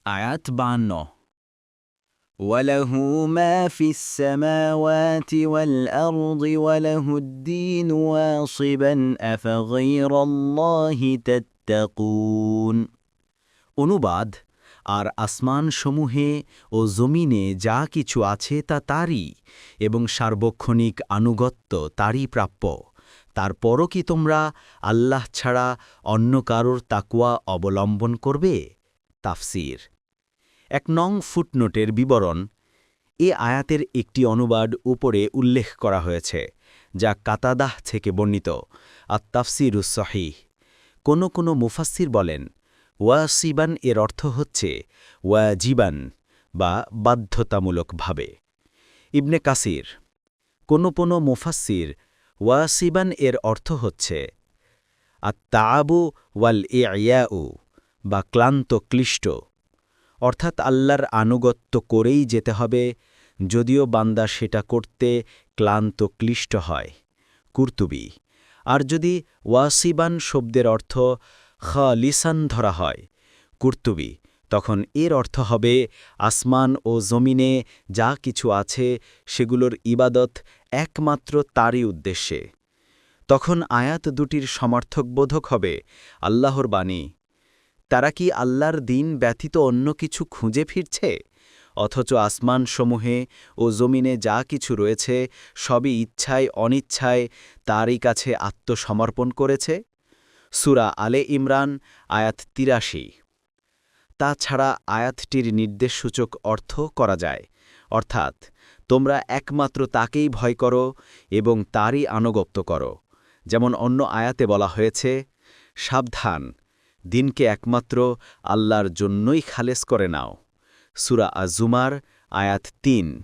আয়াত 52 وله ما في السماوات والأرض وله الدين واصبا أفغير الله تتقون অনুবাদ আর আসমানসমূহে ও জমিনে যা কিছু আছে তা তারই এবং সার্বক্ষণিক আনুগত্য তারই প্রাপ্য। তারপরও কি তোমরা আল্লাহ ছাড়া অন্য কারোর তাকওয়া অবলম্বন করবে? তাফসীর ১ নং ফুটনোটের বিবরণ। এ আয়াতের একটি অনুবাদ উপরে উল্লেখ করা হয়েছে, যা কাতাদাহ থেকে বর্ণিত। আত-তাফসীরুস সহিহ। কোনো মুফাসসির বলেন, ওয়াসিবান এর অর্থ হচ্ছে ওয়াজিবান বা বাধ্যতামূলকভাবে। ইবনে কাসির। কোনো মুফাসসির ওয়াসিবান এর অর্থ হচ্ছে আত-তাআবু ওয়াল ইয়াউ বা ক্লান্ত ক্লিষ্ট, অর্থাৎ আল্লাহর আনুগত্য করেই যেতে হবে, যদিও বান্দা সেটা করতে ক্লান্ত ক্লিষ্ট হয়। কুরতুবী। আর যদি ওয়াসিবান শব্দের অর্থ খালিসান ধরা হয়, কুরতুবী, তখন এর অর্থ হবে আসমান ও জমিনে যা কিছু আছে সেগুলোর ইবাদত একমাত্র তারই উদ্দেশ্যে। তখন আয়াত দুটির সমর্থকবোধক হবে আল্লাহর বাণী। তারা কি আল্লাহর দ্বীন ব্যতীত অন্য কিছু খুঁজে ফিরছে, অথচ আসমানসমূহে ও জমিনে যা কিছু রয়েছে সবই ইচ্ছায় অনিচ্ছায় তারই কাছে আত্মসমর্পণ করেছে? সূরা আলে ইমরান আয়াত ৮৩। তাছাড়া আয়াতটির নির্দেশসূচক অর্থ করা যায়, অর্থাৎ তোমরা একমাত্র তাকেই ভয় করো এবং তারই আনুগত্য করো। যেমন অন্য আয়াতে বলা হয়েছে, সাবধান, দিনকে একমাত্র আল্লাহর জন্যই খালেস করে নাও। সূরা আজ-জুমার আয়াত ৩।